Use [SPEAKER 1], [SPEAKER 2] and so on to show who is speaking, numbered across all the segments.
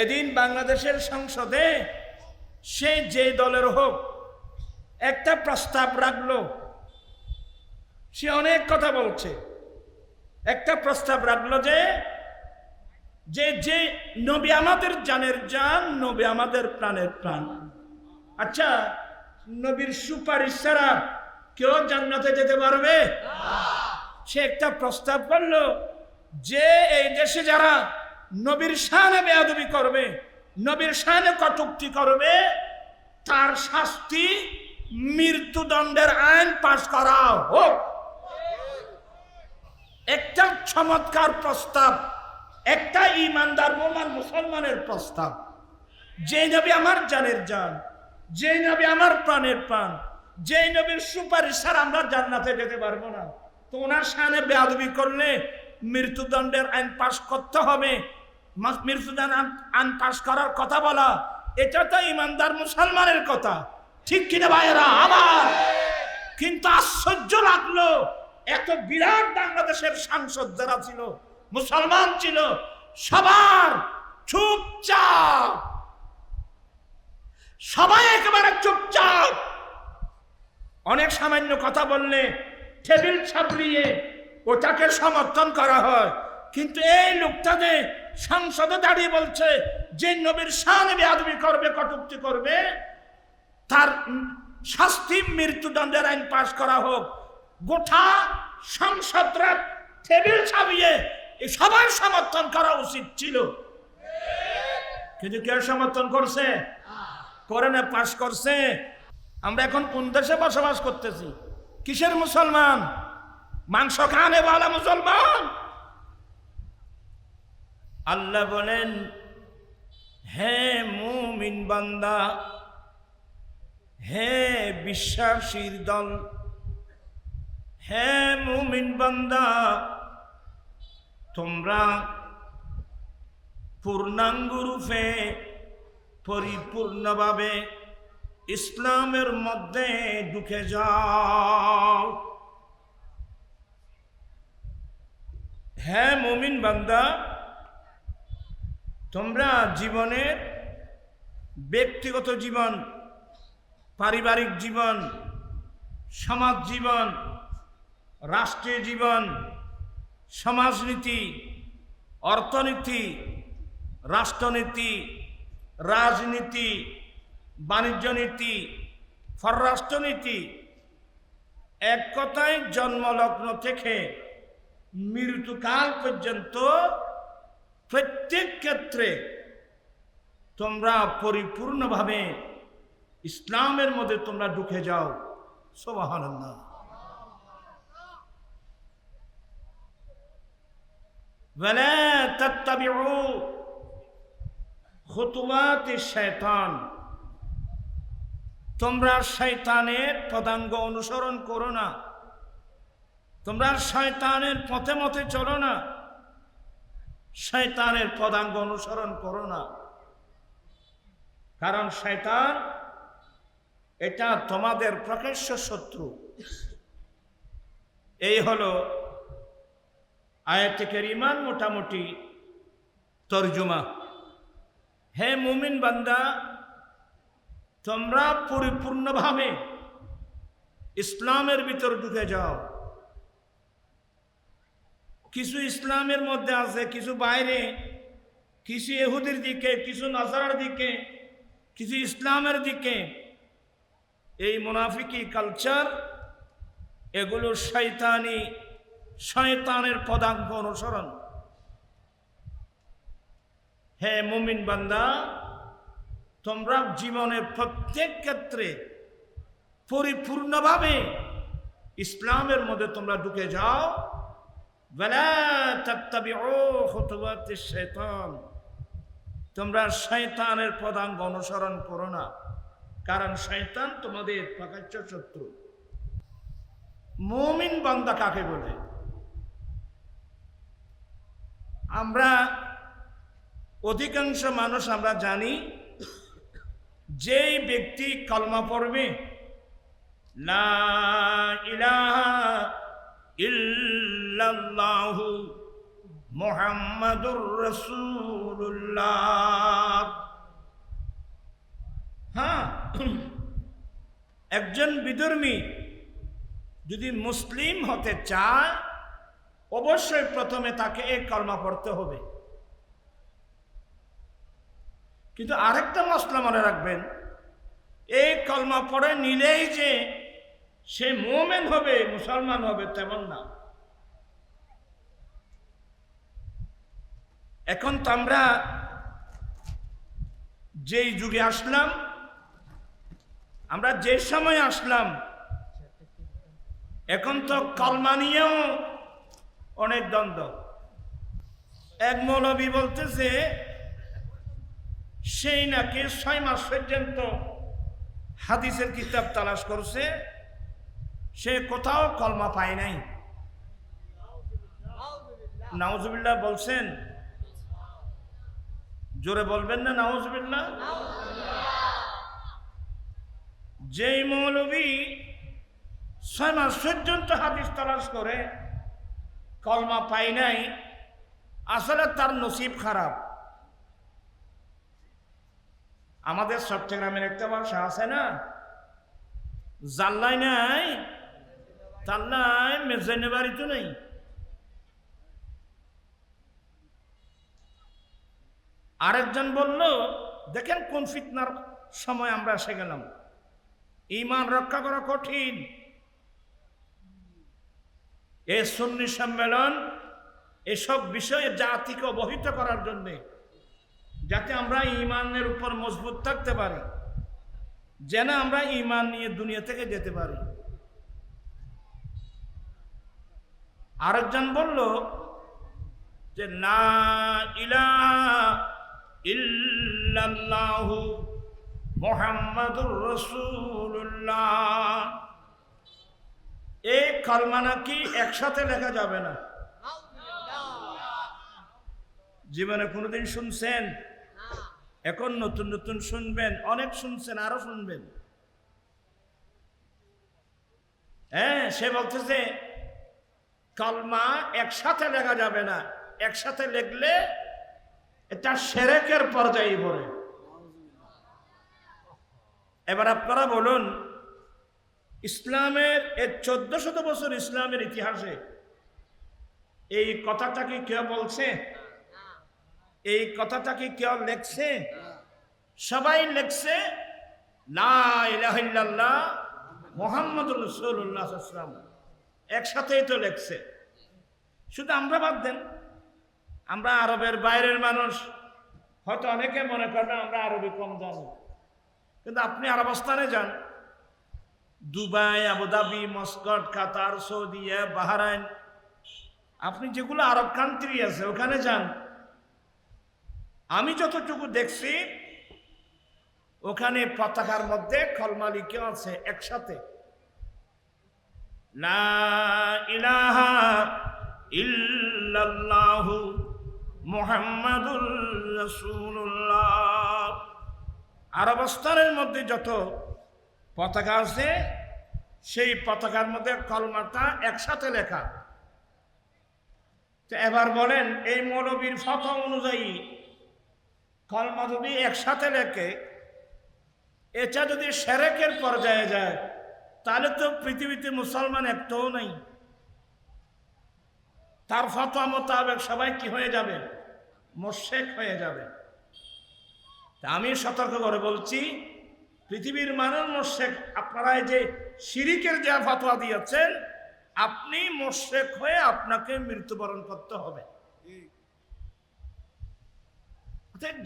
[SPEAKER 1] এদিন বাংলাদেশের সংসদে সে যে দলের হোক একটা প্রস্তাব রাখলো, সে অনেক কথা বলছে, একটা প্রস্তাব রাখলো যে যে যে নবী আমাদের জানের জান, নবী আমাদের প্রাণের প্রাণ। আচ্ছা, নবীর সুপারিশ ছাড়া কেউ জান্নাতে যেতে পারবে? সে একটা প্রস্তাব করলো যে এই দেশে যারা নবীর শানে বেয়াদবি করবে, নবীর শানে কটূক্তি করবে, তার শাস্তি মৃত্যুদণ্ডের আইন পাশ করা হোক। একটা চমৎকার প্রস্তাব, একটা ইমানদার মুমিন মুসলমানের প্রস্তাব। যে নবী আমার জানের জান, যে নবী আমার প্রাণের প্রাণ, যে নবীর সুপারিশ ছাড়া আমরা জান্নাতে যেতে পারবো না, তো ওনার শানে বেয়াদবি করলে মৃত্যুদণ্ডের আইন পাশ করতে হবে। মৃত্যুদণ্ড আইন পাশ করার কথা বলা, এটা তো ইমানদার মুসলমানের কথা, ঠিক কিনা ভাইয়েরা আমার? কিন্তু আশ্চর্য লাগলো, এত বিরাট বাংলাদেশের সাংসদ যারা ছিল, মুসলমান ছিল, সবার চুপচাপ, সবাই একেবারে চুপচাপ। অনেক সামান্য কথা বললে টেবিল ছাপড়িয়ে ওটাকে সমর্থন করা হয়, কিন্তু এই লোকটাকে সংসদে দাঁড়িয়ে বলছে যে নবীর শানে বেয়াদবি করবে, কটূক্তি করবে, তার শাস্তি মৃত্যুদণ্ডের আইন পাশ করা হোক। গোটা সংসদরা টেবিল ছাপিয়ে সবাই সমর্থন করা উচিত ছিল, কিন্তু কেউ সমর্থন করছে? করে না, পাশ করছে। আমরা এখন কোন দেশে বসবাস করতেছি? কিসের মুসলমান? মাংস খানে वाला মুসলমান। আল্লাহ বলেন, হে মুমিন বান্দা, হে বিশ্বাসীর দল, হে মুমিন বান্দা, তোমরা পূর্ণাঙ্গ রূপে পরিপূর্ণভাবে ইসলামের মধ্যে ঢুকে যাও। হে মুমিন বান্দা, তোমরা জীবনের ব্যক্তিগত জীবন, পারিবারিক জীবন, সমাজ জীবন, রাষ্ট্রীয় জীবন, সমাজনীতি, অর্থনীতি, রাষ্ট্রনীতি, রাজনীতি, বাণিজ্য নীতি, পররাষ্ট্রনীতি, এক কথায় জন্মলগ্ন থেকে মৃত্যুকাল পর্যন্ত প্রত্যেক ক্ষেত্রে তোমরা পরিপূর্ণভাবে ইসলামের মধ্যে তোমরা ঢুকে যাও। সুবহানাল্লাহ। ওয়ালা তাত্তাবিউ খুতুওয়াতিশ শায়তান, তোমরা শয়তানের পদাঙ্গ অনুসরণ করো না, তোমরা শয়তানের পথে মতে চলো না, শয়তানের পদাঙ্গ অনুসরণ করো না। কারণ শয়তান এটা তোমাদের প্রকাশ্য শত্রু। এই হলো আয়াতে কারিমার মোটামুটি তরজমা। হে মুমিন বান্দা, তোমরা পরিপূর্ণভাবে ইসলামের ভিতর ঢুকে যাও। কিছু ইসলামের মধ্যে আছে, কিছু বাইরে, কিছু ইহুদির দিকে, কিছু নাসারার দিকে, কিছু ইসলামের দিকে। এই মুনাফিকি কালচার, এগুলো শয়তানের পদাঙ্ক অনুসরণ। হে মুমিন বান্দা, তোমরা জীবনের প্রত্যেক ক্ষেত্রে পরিপূর্ণভাবে ইসলামের মধ্যে তোমরা ঢুকে যাও। ওয়ালা তাত্তাবিউ খুতুওয়াতিশ শায়তান, তোমরা শয়তানের পদাঙ্ক অনুসরণ করো না, কারণ শয়তান তোমাদের প্রকাশ্য শত্রু। মুমিন বান্দা কাকে বলে? আমরা অধিকাংশ মানুষ আমরা জানি, যেই ব্যক্তি কলমা পড়বে, লা ইলাহা ইল্লাল্লাহু মুহাম্মাদুর রাসূলুল্লাহ, একজন বিধর্মী যদি মুসলিম হতে চায় অবশ্যই প্রথমে তাকে এই কলমা পড়তে হবে। কিন্তু আরেকটা মসলা মনে রাখবেন, এই কলমা পড়ে নিলেই যে সে মুমিন হবে, মুসলমান হবে তেমন না। এখন তো আমরা যেই যুগে আসলাম, আমরা যে সময় আসলাম, এখন তো কলমা নিয়েও অনেক দ্বন্দ্ব। এক মৌলবী বলতেছে সেই নাকি 6 মাস পর্যন্ত হাদিসের কিতাব তালাশ করছে, সে কোথাও কলমা পায় নাই। নাউজুবিল্লাহ বলছেন, জোরে বলবেন না নাউজুবিল্লাহ। যেই মৌলবী 6 মাস পর্যন্ত হাদিস তালাশ করে কলমা পায় নাই, আসলে তার নসিব খারাপ। আমাদের চট্টগ্রামের একটা ভাষা আছে না, জাল্লাই নাই তাল্লাই মেজাইনে বাড়ি তো নেই। আরেকজন বলল, দেখেন কোন ফিতনার সময় আমরা এসে গেলাম, ঈমান রক্ষা করা কঠিন। এই সুন্নি সম্মেলন এসব বিষয়ে জাতিকে অবহিত করার জন্যে, যাতে আমরা ঈমানের উপর মজবুত থাকতে পারি, যেন আমরা ঈমান নিয়ে দুনিয়া থেকে যেতে পারি। আরেকজন বলল যে লা ইলাহা ইল্লাল্লাহু মুহাম্মাদুর রাসূলুল্লাহ, এই কালমা নাকি একসাথে লেখা যাবে না। জীবনে কোনোদিন শুনছেন? এখন নতুন নতুন শুনবেন, অনেক শুনছেন, আরো শুনবেন। হ্যাঁ, সে বলতেছে কালমা একসাথে লেখা যাবে না, একসাথে লিখলে এটা শিরকের পর্যায়ে পড়ে। এবার আপনারা বলুন, ইসলামের এই 1400 বছর ইসলামের ইতিহাসে এই কথাটা কি কেউ বলছে? এই কথাটা কি কেউ লেখছে? সবাই লেখছে লা ইলাহা ইল্লাল্লাহ মুহাম্মাদুর রাসূলুল্লাহ সাল্লাল্লাহু আলাইহি ওয়াসাল্লাম, একসাথেই তো লেখছে। শুধু আমরা বাদ দেন, আমরা আরবের বাইরের মানুষ, হয়তো অনেকে মনে করেন আমরা আরবি কম জানি, কিন্তু আপনি আরবস্থানে যান, দুবাই, আবুধাবি, মস্কট, কাতার, সৌদি, বাহরাইন, আপনি যেগুলো আরব কান্ট্রি আছে ওখানে যান, আমি যতটুকু দেখছি ওখানে পতাকার মধ্যে কলমা লিখে আছে একসাথে, লা ইলাহা ইল্লাল্লাহু মুহাম্মাদুর রাসূলুল্লাহ। আরবস্থানের মধ্যে যত পতাকা আছে সেই পতাকার মধ্যে কলমাটা একসাথে লেখা। তো এবার বলেন, এই মৌলবীর ফতোয়া অনুযায়ী কলমা যদি একসাথে লেখে, এটা যদি শিরকের পর্যায়ে যায়, তাহলে তো পৃথিবীতে মুসলমান একটাও নাই। তার ফতোয়া মোতাবেক সবাই কি হয়ে যাবে? মুশরিক হয়ে যাবে। তা আমি সতর্ক করে বলছি, পৃথিবীর মানুষ মুশরিক, আপনারা এই যে শিরকের যে ফতোয়া দিয়েছেন, আপনি মুশরিক হয়ে আপনাকে মৃত্যুবরণ করতে হবে।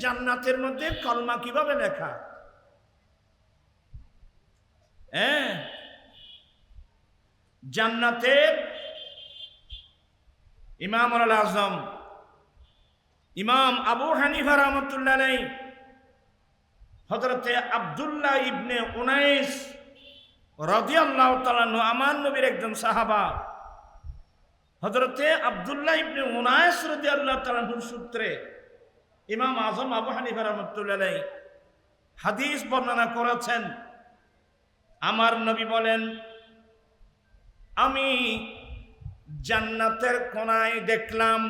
[SPEAKER 1] জান্নাতের মধ্যে কলমা কিভাবে লেখা? হ্যাঁ, জান্নাতের ইমামুল আজম ইমাম আবু হানিফা রাহমাতুল্লাহ আলাইহি, হযরতে আব্দুল্লাহ ইবনে উনাইস রাদিয়াল্লাহু তাআলা আনহু, আমার নবীর একজন সাহাবা, হযরতে আব্দুল্লাহ ইবনে উনাইস রাদিয়াল্লাহু তাআলা আনহুর সূত্রে ইমাম আজম আবু হানিফা রাহমাতুল্লাহ আলাইহি হাদিস বর্ণনা করেছেন। আমার নবী বলেন, আমি জান্নাতের কোনায় দেখলাম,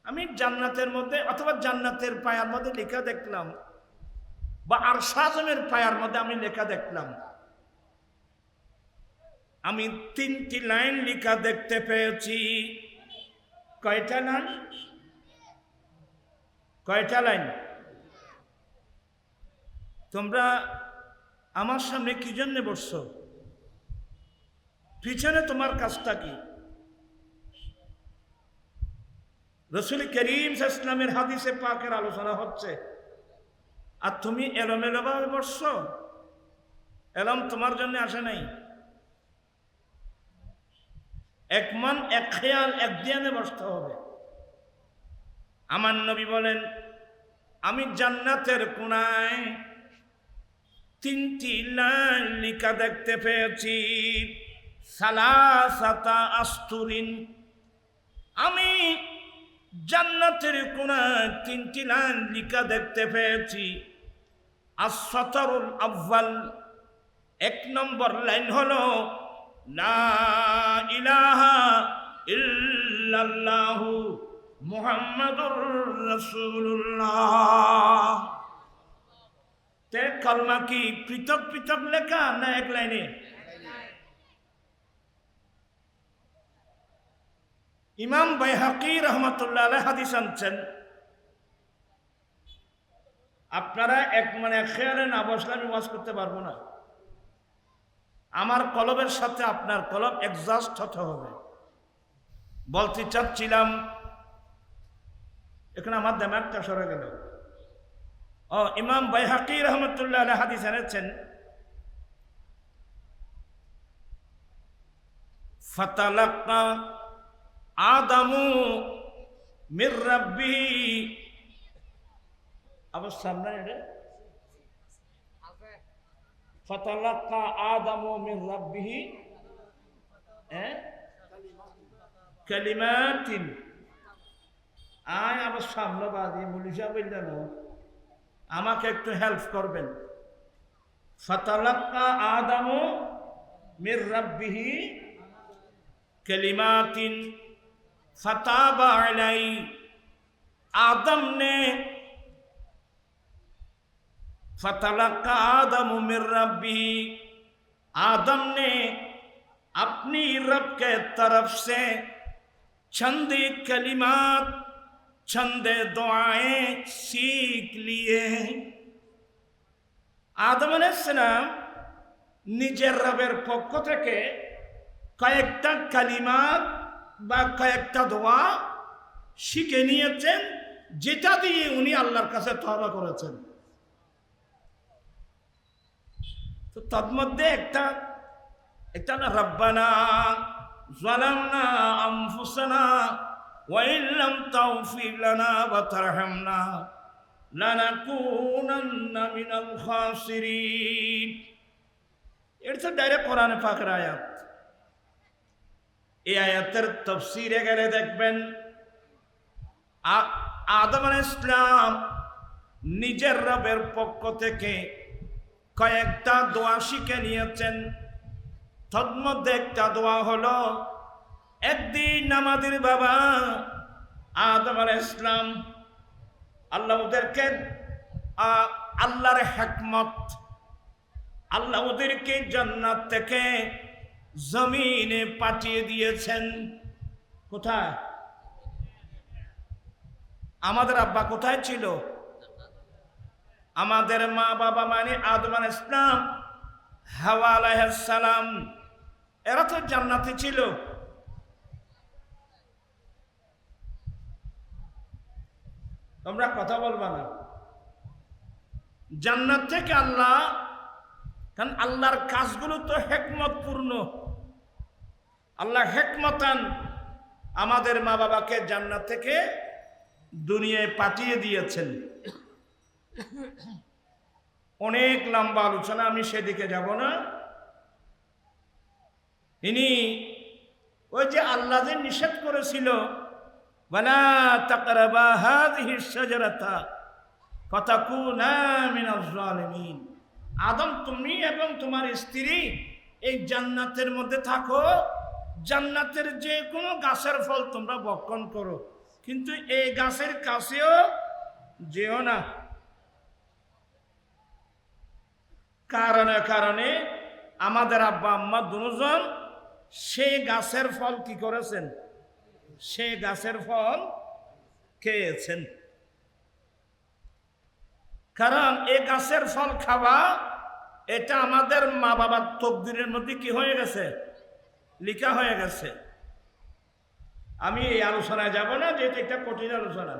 [SPEAKER 1] আমি জান্নাতের মধ্যে অথবা জান্নাতের পায়ার মধ্যে লেখা দেখলাম, বা আরশ আযমের পায়ার মধ্যে আমি লেখা দেখলাম, আমি 3টি লাইন লেখা দেখতে পেয়েছি। কয়টা লাইন? কয়টা লাইন? তোমরা আমার সামনে কি জন্য বসছো? পিছনে তোমার কাজটা কি? রাসূল করিম সাল্লাল্লাহু আলাইহি ওয়াসাল্লামের হাদিসে পাকের আলোচনা হচ্ছে, আর তুমি এলোমেলো ভাবে বসছো। এলম তোমার জন্য আসে নাই। এক মন, এক খেয়াল, এক ধ্যানে বসতে হবে। আমার নবী বলেন, আমি জান্নাতের কোণায় 3টি লাইন লেখা দেখতে পেয়েছি। সালাসাতা আস্তুরিন, আমি জান্নাতের কোণায় 3টি লাইন লেখা দেখতে পেয়েছি। আস-সাতারুল আউয়াল, 1 নম্বর লাইন হলো লা ইলাহা ইল্লাল্লাহু মুহাম্মাদুর রাসূলুল্লাহ। তে কলমা কি পৃথক পৃথক লেখা না এক লাইনে? ইমাম বাইহাকি রহমাতুল্লাহ আলাইহি হাদিস আনছেন, আপনারা এক খেয়ালে না বসলে আমি ওয়াজ করতে পারবো না। আমার কলবের সাথে আপনার কলব অ্যাডজাস্ট হতে হবে। বলতে চাচ্ছিলাম, এখানে আমার দিমাগটা সরে গেল। ইমাম বাইহাকি রহমাতুল্লাহ আলাইহি হাদিস এনেছেন, ফাতালাক্কা আদামু মির রাব্বিহি, আবার সামনে এটা ফাতালাক্কা আদামু মির রাব্বিহি কালিমাতিন। আবার সামনে বাদি মুলিশা বললেন, আমাকে একটু হেল্প করবেন। ফাতালাক্কা আদামু মির রাব্বিহি কালিমাতিন ফাতাবা আলাইহি, आदम ने फतलक्का आदम मिर रब्बी, आदम ने अपनी रब के तरफ से चंदे कलिमात, चंदे दुआएं सीख लिए। आदम अलैहिस्सलाम निजेर रबेर पक्ष थेके कयेकटा कलिमात বা কয়েকটা দোয়া শিখে নিয়েছেন, যেটা দিয়ে উনি আল্লাহর কাছে তওবা করেছেন। তো তার মধ্যে একটা না, রব্বানা যালামনা আনফুসানা ওয়া ইল্লাম তাগফির লানা ওয়া তারহামনা লানাকুনান্না মিনাল খাসিরিন। এটা তো ডাইরেক্ট কোরআনে পাকের আয়াত। এই আয়াতের তাফসীরে গেলে দেখবেন, আদম আলাইহিস সালাম নিজের রবের পক্ষ থেকে কয়েকটা দোয়া শিখে নিয়েছেন। তার মধ্যে একটা দোয়া হলো, একদিন আমাদের বাবা আদম আলাইহিস সালাম, আল্লাহ ওদেরকে আল্লাহর হিকমত, আল্লাহ ওদেরকে জান্নাত থেকে জমিনে পাঠিয়ে দিয়েছেন। কোথায়? আমাদের আব্বা কোথায় ছিল? আমাদের মা বাবা মানে আদম আলাইহিস সালাম, হাওয়া আলাইহিস সালাম, এরা তো জান্নাতে ছিল। তোমরা কথা বলবা না। জান্নাত থেকে আল্লাহ, কারণ আল্লাহর কাজগুলো তো হিকমতপূর্ণ। আল্লাহ হিকমতান আমাদের মা বাবাকে জান্নাত থেকে দুনিয়ায় পাঠিয়ে দিয়েছেন। অনেক লম্বা আলোচনা, আমি সেদিকে যাব না। ইনি ওই যে আল্লাহ যে নিষেধ করেছিল, ওয়ালা তাকরাবা হাযিহিশ শাজারাতা ফাতাকুনা মিনাজ জালিমিন, আদম তুমি এবং তোমার স্ত্রী এই জান্নাতের মধ্যে থাকো, জান্নাতের যে কোনো গাছের ফল তোমরা ভক্ষণ করো, কিন্তু এই গাছের কাছেও যেও না। কারণে কারণে আমাদের আব্বা আম্মা দুজন সে গাছের ফল কি করেছেন? সে গাছের ফল খেয়েছেন। কারণ এই গাছের ফল খাওয়া এটা আমাদের মা বাবার তকদিরের মধ্যে কি হয়ে গেছে? লেখা হয়ে গেছে। আমি এই আলোচনায় যাব না, যে এটা একটা কঠিন আলোচনা,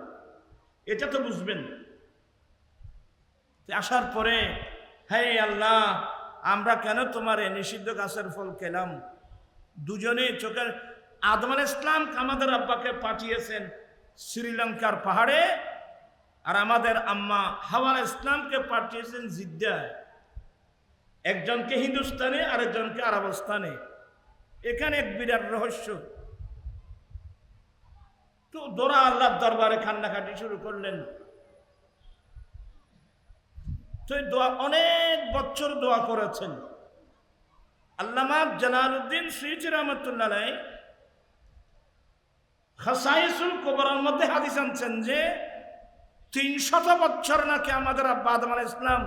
[SPEAKER 1] এটা তো বুঝবেন। আসার পরে, হে আল্লাহ, আমরা কেন তোমার এই নিষিদ্ধ গাছের ফল খেলাম? দুজনে চোখের আদম আলাইহিস সালাম আমাদের আব্বাকে পাঠিয়েছেন শ্রীলঙ্কার পাহাড়ে, আর আমাদের আম্মা হাওয়া আলাইহিস সালামকে পাঠিয়েছেন জিদ্দায়। একজনকে হিন্দুস্তানে, আরেকজনকে আরবস্তানে। এখানে এক বিরাট রহস্য। তো দোরা আল্লাহর দরবারে কান্নাকাটি শুরু করলেন। তো দোয়া অনেক বছর দোয়া করেছেন। আল্লামা জালালউদ্দিন সুয়ুতী রাহমাতুল্লাহ আলাইহি খাসাইসুল কুবরার মধ্যে হাদিস আনছেন যে 300 বছর নাকি আমাদের আব্বা আদম আলাইহিস সালাম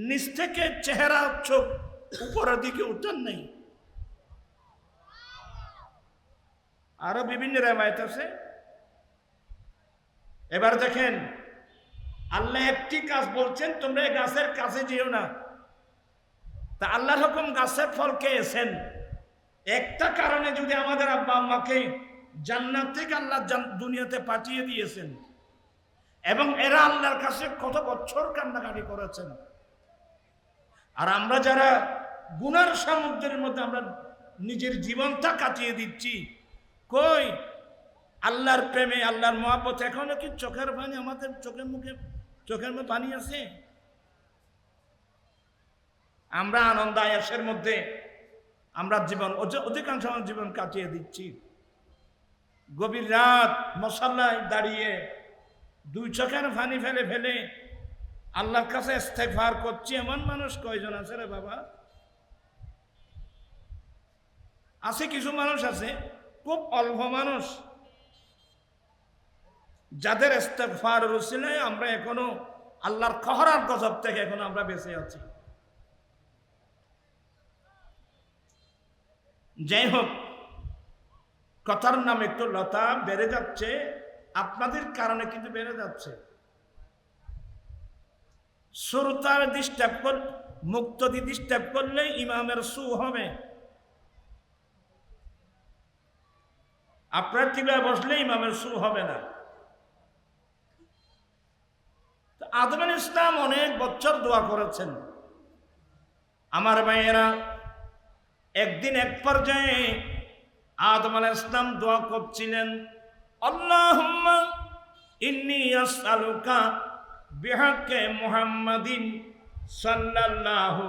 [SPEAKER 1] নিচ থেকে চেহারা চোখ উপরের দিকে উঠেন নাই। আরো বিভিন্ন রেওয়ায়েত আছে। এবার দেখেন, আল্লাহ একটি কাজ বলছেন, তোমরা এই গাছের কাছে যেও না। তা আল্লাহর হুকুম গাছের ফল খেয়েছেন। একটা কারণে যদি আমাদের আব্বা আম্মাকে জান্নাত থেকে আল্লাহ দুনিয়াতে পাঠিয়ে দিয়েছেন, এবং এরা আল্লাহর কাছে কত বছর কান্নাকাটি করেছেন, আর আমরা যারা গুনার সমুদ্রের মধ্যে আমরা নিজের জীবনটা কাটিয়ে দিচ্ছি, কই আল্লাহর প্রেমে, আল্লাহর মহব্বত এখনো কি চোখের পানি আমাদের চোখের মধ্যে পানি আছে? আমরা আনন্দ আয়াসের মধ্যে আমরা জীবন অধিকাংশ জীবন কাটিয়ে দিচ্ছি। গভীর রাত মশাল্লায় দাঁড়িয়ে দুই চোখের পানি ফেলে ফেলে আল্লাহর কাছে ইস্তেগফার করছি, এমন মানুষ কয়জন আছে রে বাবা? আছে, কিছু মানুষ আছে, খুব অল্প মানুষ, যাদের ইস্তেগফার উসিলায় আমরা এখনো আল্লাহর কহরার গজব থেকে এখনো আমরা বেঁচে আছি। যাই হোক, কথার নাম একটু লতা বেড়ে যাচ্ছে, আপনাদের কারণে কিন্তু বেড়ে যাচ্ছে। শ্রোতার ডিস্টার্ব কর, মুক্তদি ডিস্টার্ব করলে ইমামের সু হবে। আপনার টিলায় বসলে ইমামের সু হবে না। আদম আলাইহিস সালাম অনেক বছর দোয়া করেছেন। আমার ভাইয়েরা, একদিন এক পর্যায়ে আদম আলাইহিস সালাম দোয়া করছিলেন, আল্লাহুম্মা ইন্নী আসআলুকা বিহাক্কি মুহাম্মাদিন সাল্লাল্লাহু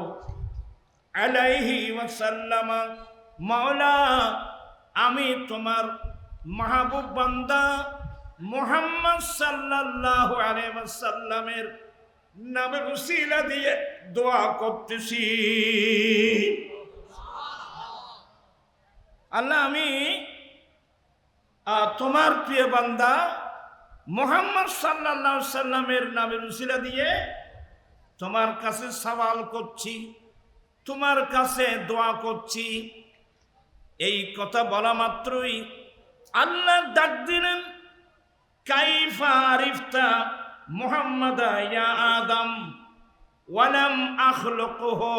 [SPEAKER 1] আলাইহি ওয়াসাল্লাম, মাওলা, আমি তোমার মাহবুব বান্দা মুহাম্মদ সাল্লাল্লাহু আলাইহি ওয়াসাল্লামের নামের উসিলা দিয়ে দোয়া করতেছি। আল্লাহ, আমি তোমার প্রিয় বান্দা মুহাম্মদ সাল্লাল্লাহু আলাইহি ওয়াসাল্লামের নামের উসিলা দিয়ে তোমার কাছে সওয়াল করছি, তোমার কাছে দোয়া করছি। এই কথা বলা মাত্রই আল্লাহ ডাক দিলেন, কাইফা আরিফতা মুহাম্মাদা ইয়া আদম ওয়ালাম আখলুকুহু,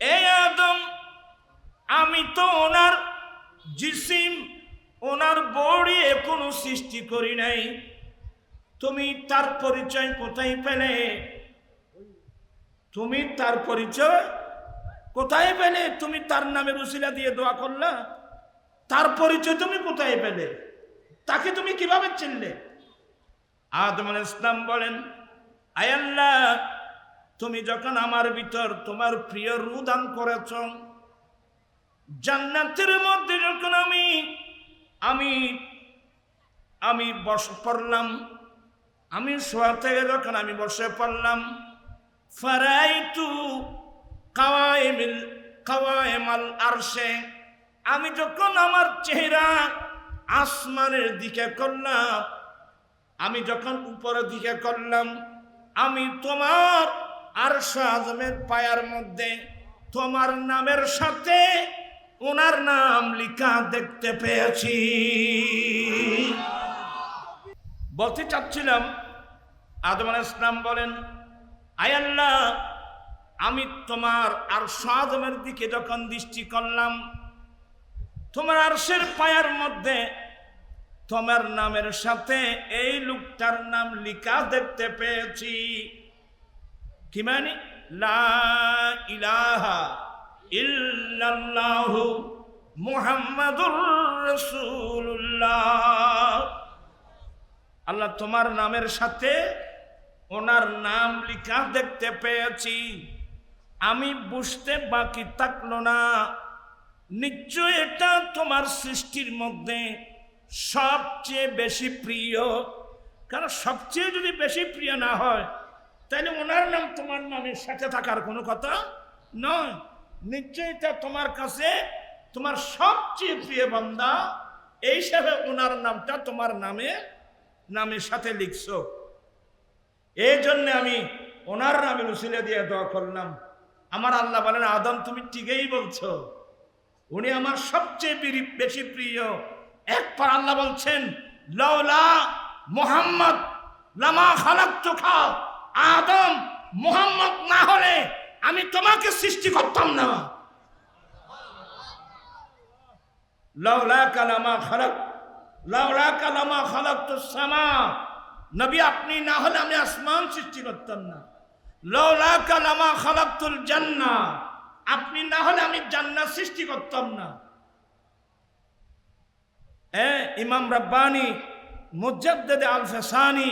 [SPEAKER 1] এ আদম, আমি তো ওনার জিসিম, ওনার বডি এখনো সৃষ্টি করি নাই, তুমি তার পরিচয় কোথায় পেলে? তুমি তার পরিচয় কোথায় পেলে? তুমি তার নামের উসিলা দিয়ে দোয়া করলা, তার পরিচয় তুমি কোথায় পেলে? তাকে তুমি কিভাবে চিনলে? আদম আলাইহিস সালাম বলেন, আয় আল্লাহ, তুমি যখন আমার ভিতর তোমার প্রিয় রূহ দান করেছ, জান্নাতের মধ্যে যখন আমি বসে পড়লাম, আমি শোয়া থেকে যখন আমি বসে পড়লাম, ফারাইতু কাওয়াইমাল আরশে, আমি যখন আমার চেহারা আসমানের দিকে করলাম, আমি যখন উপরের দিকে করলাম, আমি তোমার আরশ আজমের পায়ার মধ্যে তোমার নামের সাথে ওনার নাম লেখা দেখতে পেয়েছি। বলতে চাচ্ছিলাম, আদম আলাইহিস সালাম বলেন, আয় আল্লাহ, আমি তোমার আরশ আজমের দিকে যখন দৃষ্টি করলাম, তোমার আরশের পায়ার মধ্যে তোমার নামের সাথে এই লোকটার নাম লেখা দেখতে পেয়েছি। কি মানে? লা ইলাহা ইল্লাল্লাহু মুহাম্মাদুর রাসূলুল্লাহ। আল্লাহ, তোমার নামের সাথে ওনার নাম লেখা দেখতে পেয়েছি। আমি বুঝতে বাকি থাকলো না, নিশ্চয় এটা তোমার সৃষ্টির মধ্যে সবচেয়ে বেশি প্রিয়। কারণ সবচেয়ে যদি বেশি প্রিয় না হয়, তাহলে ওনার নাম তোমার নামের সাথে থাকার কোনো কথা নয়। নিশ্চয় এটা তোমার কাছে তোমার সবচেয়ে প্রিয় বান্দা, এই হিসাবে ওনার নামটা তোমার নামের সাথে লিখছো। এই জন্য আমি ওনার নামে উসিলা দিয়ে দোয়া করলাম। আমার আল্লাহ বলেন, আদম তুমি ঠিকই বলছো, উনি আমার সবচেয়ে বেশি প্রিয়। একবার আল্লাহ বলছেন, লাউলা মুহাম্মদ লামা খালাকতুকা, আদম মুহাম্মদ না হলে আমি তোমাকে সৃষ্টি করতাম না। লাউলা কালামা খালাক, লাউলা কালামা খালাকতুস সামা, নবী আপনি না হলে আমি আসমান সৃষ্টি করতাম না। লাউলা কালামা খালাকতুল জান্নাহ, আপনি না হলে আমি জান্নাত সৃষ্টি করতাম না। ইমাম রাব্বানি মুজাদ্দিদ আল ফেসানি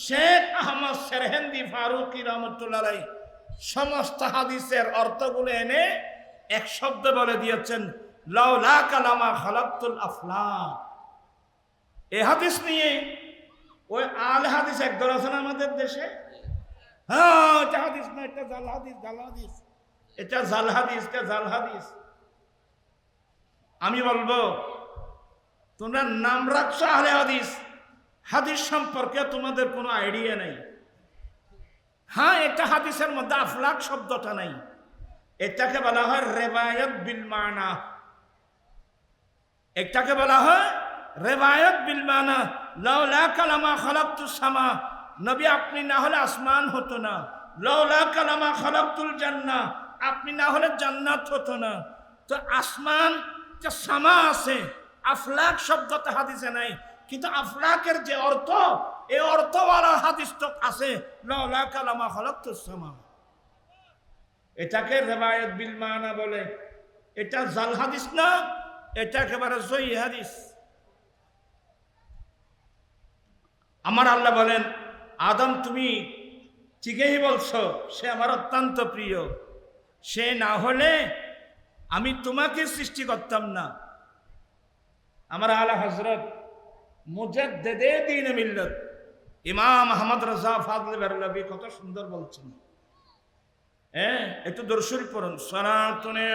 [SPEAKER 1] শেখ আহমদ সেরহিন্দি ফারুকি রহমতুল্লাহ আলাইহি সমস্ত হাদিসের অর্থগুলো এনে এক শব্দ বলে দিয়েছেন, লাউলা কালামা খালাকতুল আফলাক। এই হাদিস নিয়ে ওই আল হাদিস একদল আছেন আমাদের দেশে, হ্যাঁ এটা হাদিস না, এটা জাল হাদিস, জাল হাদিস, এটা জাল হাদিস, এটা জাল হাদিস। আমি বলবো, তোমরা নাম রাখছো আহলে হাদিস, হাদিস সম্পর্কে তোমাদের কোনো আইডিয়া নাই। হ্যাঁ, এটা হাদিসের মধ্যে আফলাক শব্দটা নাই, এটাকে বলা হয় রিওয়ায়াত বিল মানা। এটাকে বলা হয় রিওয়ায়াত বিল মানা। লাউলা কালামা খালাকতুস সামা, নবী আপনি না হলে আসমান হতো না। লাউলা কালামা খালাকতুল জান্নাহ, আপনি না হলে জান্নাত হতো না। তো আসমান যে সামা আছে, আফলাক শব্দটা হাদিসে নাই, কিন্তু আফলাকের যে অর্থ, এই অর্থওয়ালা হাদিস তো আছে, লাউলা কালামা খালাকতুস সামা। এটাকে রিওয়ায়াত বিল মানা বলে। এটা জাল হাদিস না, এটা একেবারে সহিহ হাদিস। আমার আল্লাহ বলেন, আদম তুমি ঠিকই বলছো, সে আমার অত্যন্ত প্রিয়। সে না হলে আমি তোমাকে সৃষ্টি করতাম না। আমার আলা হযরত মুজাদ্দিদে দ্বীন মিল্লাত ইমাম আহমদ রাজা ফাজলে বেরলভী কত সুন্দর বলছেন। একটু দরুদ শরীফ পড়ুন। সালাতুনে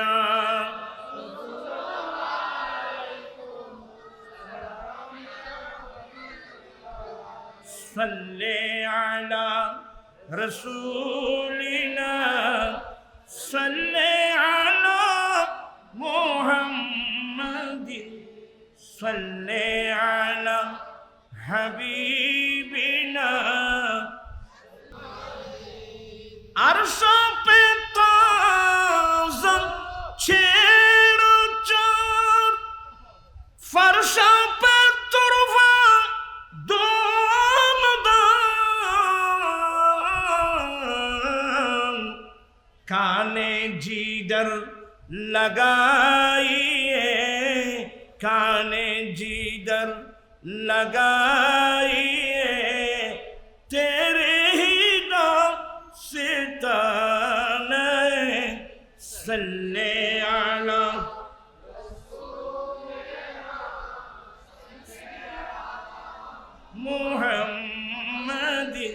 [SPEAKER 1] সাল্লি আলা রাসূলিনা সাল্লি আলা মুহাম্মাদিন সাল্লি আলা হাবিবিনা। আরশ পে তাজম ছেড়ো চার, ফরশ পে তুরফা दोमदान, काने जिधर लगाइए, काने जिधर लगाइए, तेरे ही नाम से ताने सल्ले आला मुहम्मदिन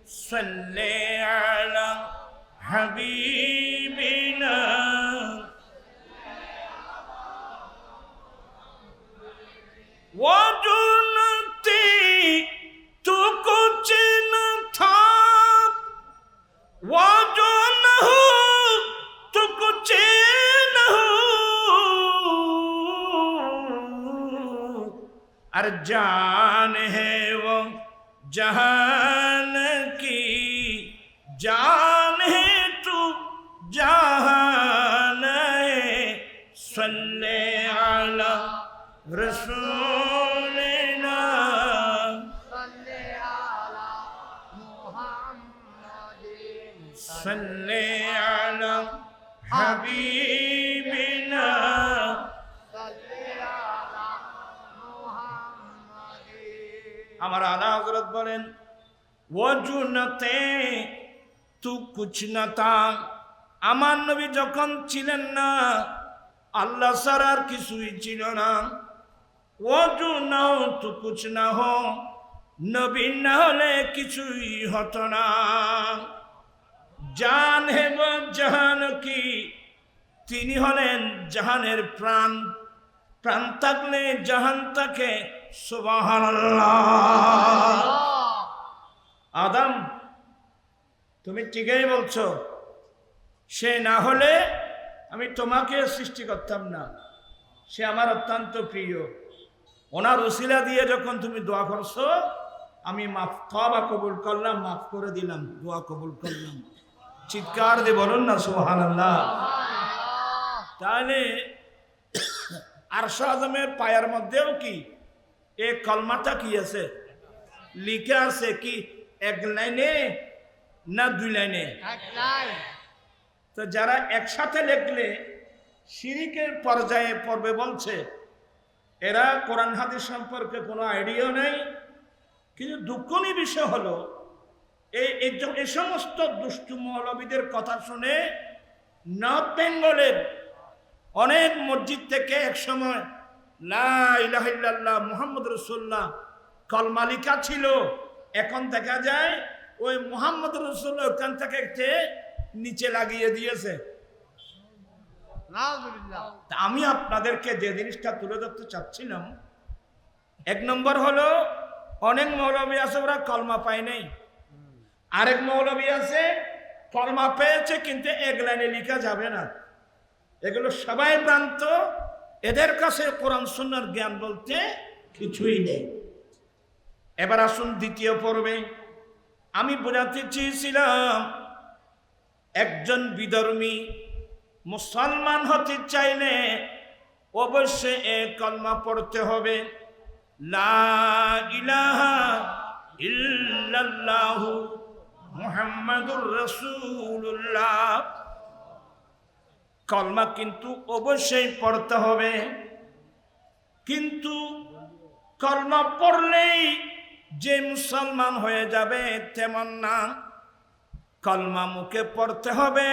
[SPEAKER 1] सल्ले आला हबीबिना। वो जो नती तू कुछ न था, वो আর জান है वो जहान की जान है तू जहान है सल्ले अला रसूलिना सल्ले अला हबीबिना আমার আলা হযরত বলেন ওয়াজুনতে তু কুছ না তা, আমার নবী যখন ছিলেন না আল্লাহ ছাড়া আর কিছুই ছিল না। ওয়াজুনাও তু কুছ না হো, নবী না হলে কিছুই হতো না। জান হে वो জাহান কি, তিনি হলেন জাহানের প্রাণ, প্রাণ থাকলে জাহান থাকে। সুবহানাল্লাহ। আদম তুমি ঠিকই বলছো, সে না হলে আমি তোমাকে সৃষ্টি করতাম না। সে আমার অত্যন্ত প্রিয়, ওনার উসিলা দিয়ে যখন তুমি দোয়া করছো আমি মাফ তওবা কবুল করলাম, মাফ করে দিলাম, দোয়া কবুল করলাম। চিৎকার দিয়ে বলুন না সুবহানাল্লাহ। তাহলে আরশ আযমের পায়ের মধ্যেও কি এই কলমাটা কি আছে, লিখা আছে কি এক লাইনে না দুই লাইনে? এক লাইন। তো যারা একসাথে লিখলে শিরিকের পর্যায়ে পড়বে বলছে, এরা কোরআন হাদিস সম্পর্কে কোনো আইডিয়া নাই। কিন্তু দুঃখনীয় বিষয় হলো এই সমস্ত দুষ্টু মৌলবীদের কথা শুনে নর্থ বেঙ্গলের অনেক মসজিদ থেকে একসময় লা ইলাহা ইল্লাল্লাহ মুহাম্মদ রাসূলুল্লাহ কলমা লেখা ছিল, এখন দেখা যায় ওই মুহাম্মদ রাসূলুল্লাহ ওখান থেকে একটু নিচে লাগিয়ে দিয়েছে। আমি আপনাদেরকে যে জিনিসটা তুলে ধরতে চাচ্ছিলাম, এক নম্বর হলো অনেক মৌলবী আছে ওরা কলমা পায় নাই, আরেক মৌলবী আছে কলমা পেয়েছে কিন্তু এক লাইনে লেখা যাবে না। এগুলো সবাই ভ্রান্ত, এদের কাছে কোরআন সুন্নাহর জ্ঞান বলতে কিছুই নেই। এবার আসুন দ্বিতীয় পর্বে। আমি বোঝাতে চেয়েছিলাম একজন বিধর্মী মুসলমান হতে চাইলে অবশ্যই এই কলমা পড়তে হবে, লা ইলাহা ইল্লাল্লাহু মুহাম্মাদুর রাসূলুল্লাহ। কলমা কিন্তু অবশ্যই পড়তে হবে, কিন্তু কলমা পড়লেই যে মুসলমান হয়ে যাবে তেমন না। কলমা মুখে পড়তে হবে,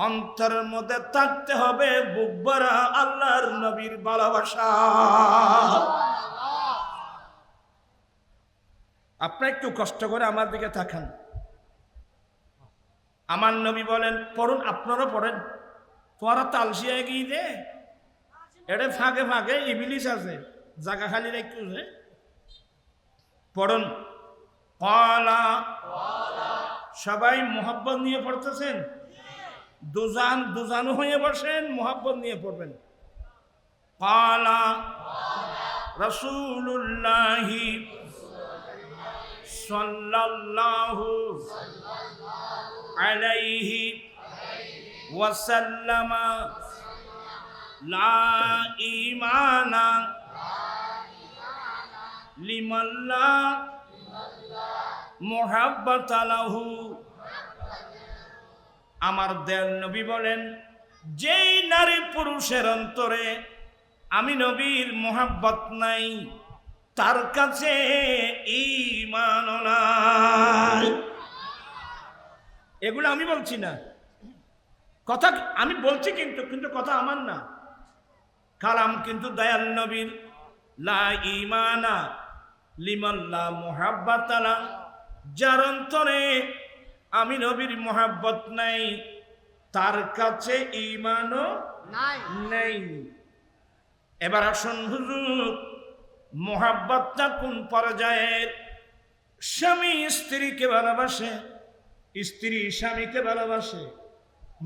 [SPEAKER 1] অন্তরের মধ্যে থাকতে হবে বুক ভরা আল্লাহর নবীর ভালোবাসা। আপনি একটু কষ্ট করে আমার দিকে তাকান। আমার নবী বলেন পড়ুন, আপনারা পড়েন। তোমারা তালসিয়া গিয়ে দে এটা ফাঁকে ফাঁকে ইবলিস আছে, জায়গা খালি রাখছে। পড়ুন ক্বালা, সবাই মোহাব্বত নিয়ে পড়তেছেন, দুজানু হয়ে বসেন, মোহাব্বত নিয়ে পড়বেন। ক্বালা রাসূলুল্লাহি সাল্লাল্লাহু আলাইহি ওয়াসাল্লাম লা ঈমানা লিমান লা মুহাব্বাতা লাহু। আমার দয়াল নবী বলেন, যেই নারী পুরুষের অন্তরে আমি নবীর মোহাব্বত নাই তার কাছে ঈমান নাই। এগুলো আমি বলছি না, কথা আমি বলছি কিন্তু কথা আমার না, কালাম কিন্তু দয়াল নবীর। লা ঈমানা লিমান লা মুহাব্বাতা লা, যার অন্তরে আমি নবীর মোহাব্বত নাই তার কাছে ঈমানও নাই। এবার আসুন হুজুর, মোহাব্বতটা কোন পর্যায়ের? স্বামী স্ত্রীকে ভালোবাসে, স্ত্রী স্বামীকে ভালোবাসে,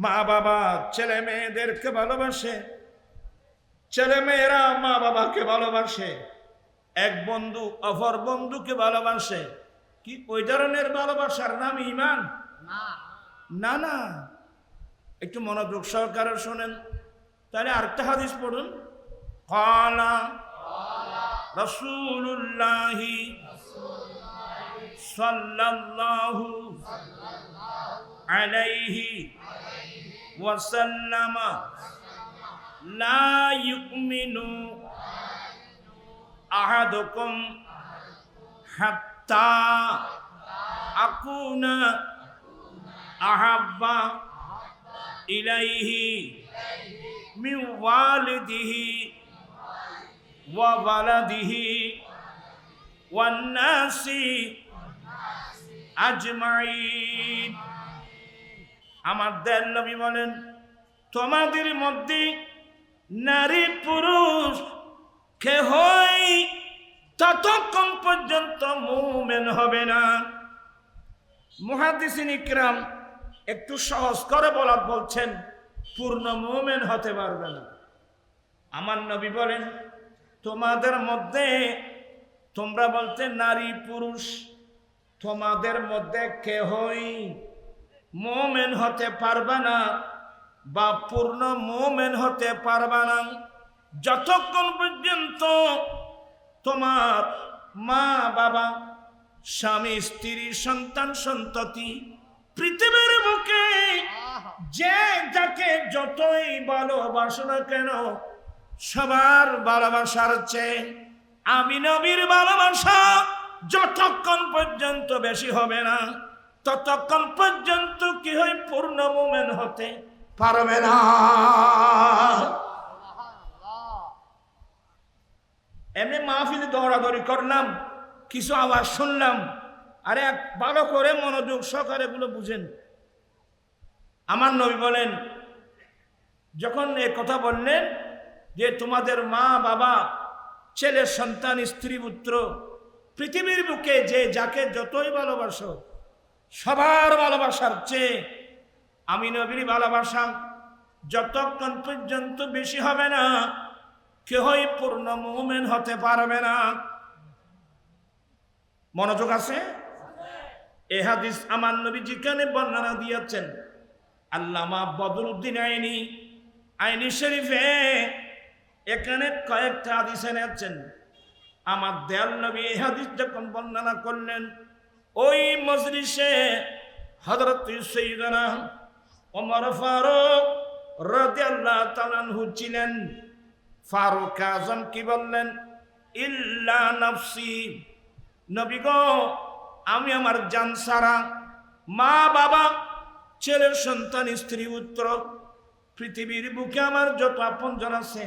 [SPEAKER 1] মা বাবা ছেলে মেয়েদেরকে ভালোবাসে, ছেলে মেয়েরা মা বাবাকে ভালোবাসে, এক বন্ধু অপর বন্ধুকে ভালোবাসে, কি ওই ধরনের ভালোবাসার নাম ঈমান? না না, একটু মনোযোগ সহকারে শোনেন। তাহলে আরেকটা হাদিস পড়ুন। ক্বালা রাসূলুল্লাহি সাল্লাল্লাহু আলাইহি ওয়াসাল্লাম লা ইউমিনু আহাদুকুম হাত্তা আকুনা আহাব্বা ইলাইহি মিন ওয়ালিদিহি ওয়া ওয়ালাদিহি ওয়ান নাসি আজমাইন। আমার দয়াল নবী বলেন, তোমাদের মধ্যে নারী পুরুষ কেহই ততক্ষণ পর্যন্ত মুমিন হবে না। মুহাদ্দিসিন ইকরাম একটু সহজ করে বলছেন, পূর্ণ মুমিন হতে পারবে না। আমার নবী বলেন, তোমাদের মধ্যে, তোমরা বলতে নারী পুরুষ, তোমাদের মধ্যে কেহই মুমিন হতে পারবে না বা পূর্ণ মুমিন হতে পারবে না যতক্ষণ পর্যন্ত তোমার মা বাবা, স্বামী স্ত্রী, সন্তান সন্ততি, পৃথিবীর বুকে যে যাকে যতই ভালোবাসো না কেন, সবার ভালোবাসার চেয়ে আমি নবীর ভালোবাসা যতক্ষণ পর্যন্ত বেশি হবে না ততক্ষণ পর্যন্ত কি হয় পূর্ণ মুমিন হতে পারবে না। এমনি মাহফিলে দৌড়াদৌড়ি করলাম, কিছু আওয়াজ শুনলাম, আরে ভালো করে মনোযোগ সহকারে এগুলো বুঝেন। আমার নবী বলেন, যখন এ কথা বললেন যে তোমাদের মা বাবা, ছেলে সন্তান, স্ত্রী পুত্র, পৃথিবীর বুকে যে যাকে যতই ভালোবাসো, সবার ভালোবাসার চেয়ে আমি নবীর ভালোবাসা যতক্ষণ পর্যন্ত বেশি হবে না কেহই পূর্ণ মুমিন হতে পারবে না। মনোযোগ আছে? এই হাদিস আমার নবী যেখানে বর্ণনা দিয়েছেন, আল্লামা বদরুদ্দিন আইনি শরীফে এখানে কয়েকটা হাদিস এনেছেন। আমার দয়াল নবী এই হাদিস যখন বর্ণনা করলেন, ওই মজলিসে হযরত সাইয়্যিদানা ওমর ফারুক রাদিয়াল্লাহু তাআলা আনহু ছিলেন। ফারুক আযম কি বললেন? ইল্লা নাফসি, নবী গো, আমি আমার জান ছাড়া, মা বাবা, ছেলে সন্তান, স্ত্রী পুত্র, পৃথিবীর বুকে আমার যত আপনজন আছে,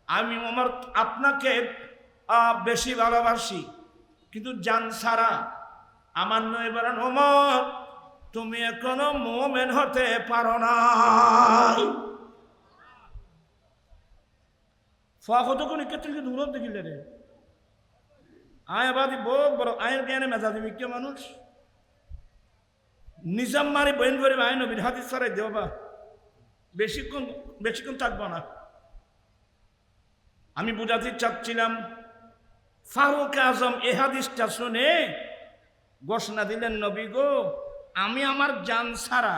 [SPEAKER 1] আমি ওমর আপনাকে বেশি ভালোবাসি, কিন্তু জান ছাড়া আমার নয়। বলেন, ওমর তুমি এখনো মুমিন হতে পারো না। কতক্ষণ ক্ষেত্রে দূরত দেখিলে রে, আয় আবাদি বহুত বড় আয়ের জ্ঞানে মেজাজি মিক্কে মানুষ নিজাম মারি বইন করে আয় নবীর হাদিস ছাড়াই দেবা, বেশিক্ষণ থাকবো না। আমি বুঝাতে চাচ্ছিলাম, ফারুক আজম এ হাদিসটা শুনে ঘোষণা দিলেন, নবী গো, আমি আমার জান ছাড়া,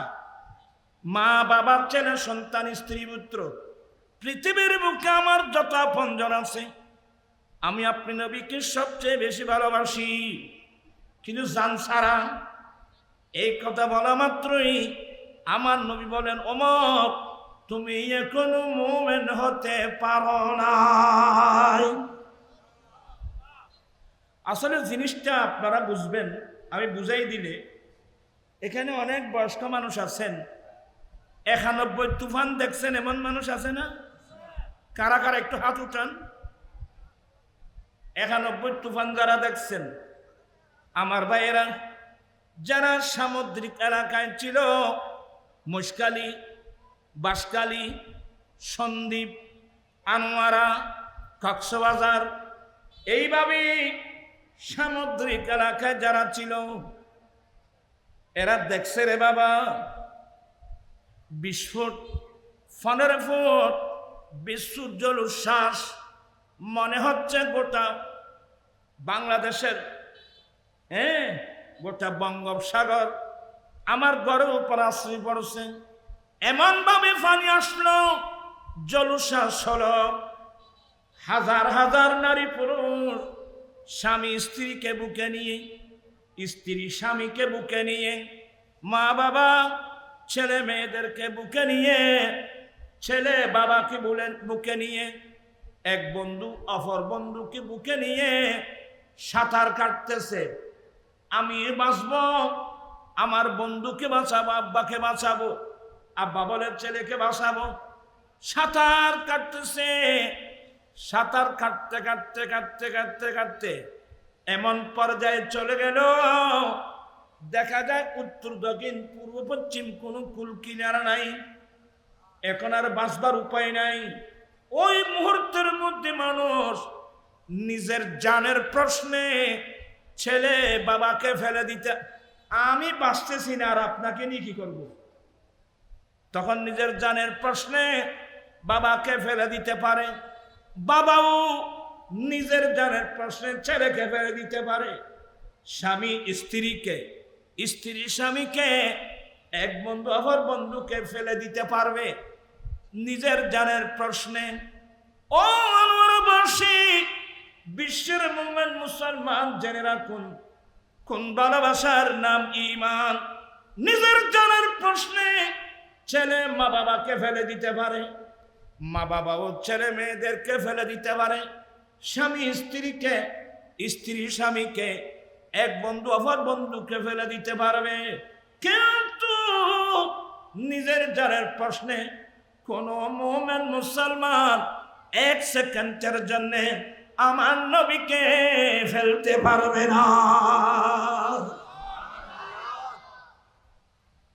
[SPEAKER 1] মা বাবা, ছেলে সন্তান, স্ত্রী পুত্র, পৃথিবীর বুকে আমার যত আপনজন আছে, আমি আপনি নবীকে সবচেয়ে বেশি ভালোবাসি, কিন্তু জান ছাড়া। এই কথা বলা মাত্রই আমার নবী বলেন, ওমর তুমি এখনো মুমিন হতে পারো না। আসলে জিনিসটা আপনারা বুঝবেন, আমি বুঝাই দিলে। এখানে অনেক বয়স্ক মানুষ আছেন, 91 তুফান দেখছেন এমন মানুষ আছে না? কারা কারা একটু হাত উঠান। 91 তুফান যারা দেখছেন, আমার ভাইয়েরা, যারা সামুদ্রিক এলাকায় ছিল, মশকালি, বাঁশখালী, সন্দ্বীপ, আনোয়ারা, কক্সবাজার, এইভাবে সামুদ্রিক এলাকায় যারা ছিল, এরা দেখছে রে বাবা 20 ফুট 15 ফুট বিশ্বজ্জল উচ্ছ্বাস, মনে হচ্ছে গোটা বাংলাদেশের গোটা বঙ্গোপসাগর আমার ঘরের উপর আশ্রয় পড়ছে। এমন ভাবে পানি আসলো, জলুশ্বাস হলো, হাজার হাজার নারী পুরুষ স্বামী স্ত্রীকে বুকে নিয়ে, স্ত্রী স্বামীকে বুকে নিয়ে, মা বাবা ছেলে মেয়েদেরকে বুকে নিয়ে, ছেলে বাবাকে বুকে নিয়ে, এক বন্ধু অপর বন্ধুকে বুকে নিয়ে সাঁতার কাটতেছে। আমি বাঁচবো, আমার বন্ধুকে বাঁচাবো, আব্বাকে বাঁচাবো, আব্বা বলে ছেলেকে বাঁচাবো। সাঁতার কাটতেছে, সাঁতার কাটতে কাটতে কাটতে কাটতে কাটতে এমন পর্যায়ে চলে গেল, দেখা যায় উত্তর দক্ষিণ পূর্ব পশ্চিম কোনো কুল কিনারা নাই, এখন আর বাঁচবার উপায় নাই। ওই মুহূর্তের মধ্যে মানুষ নিজের জানের প্রশ্নে ছেলে বাবাকে ফেলে দিতে, আমি বাঁচতেছি না আর আপনাকে নিয়ে কি করবো? তখন নিজের জানের প্রশ্নে বাবাকে ফেলে দিতে পারে, বাবাও নিজের জানের প্রশ্নে ছেলেকে ফেলে দিতে পারে, স্বামী স্ত্রীকে, স্ত্রী স্বামীকে, এক বন্ধু অপর বন্ধুকে ফেলে দিতে পারবে নিজের জানের প্রশ্নে। ও অনুরবাসী, বিশ্বের মুমিন মুসলমান জেনে রাখুন, কোন ভালোবাসার নাম ঈমান। নিজের জানের প্রশ্নে ছেলে মা বাবাকে ফেলে দিতে পারে, মা বাবাও ছেলে মেয়েদেরকে ফেলে দিতে পারে, স্বামী স্ত্রীকে, স্ত্রী স্বামীকে, এক বন্ধু অপর বন্ধুকে ফেলে দিতে পারবে। কিন্তু নিজের জানের প্রশ্নে কোন মুমিন মুসলমান এক সেকেন্ডের জন্য আমার নবীকে ফেলতে পারবে না।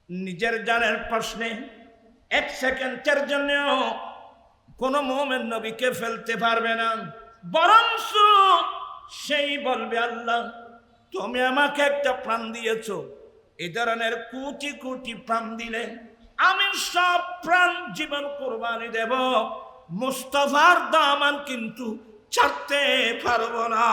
[SPEAKER 1] নিজের জানের প্রশ্নে এক সেকেন্ডের জন্য কোন মুমিন নবীকে ফেলতে পারবে না, বরং সেই বলবে, আল্লাহ তুমি আমাকে একটা প্রাণ দিয়েছো, এই ধরনের কোটি কোটি প্রাণ দিলে আমি সব প্রাণ জীবন কোরবানি দেব, মুস্তাফার দামান কিন্তু ছাড়তে পারবো না।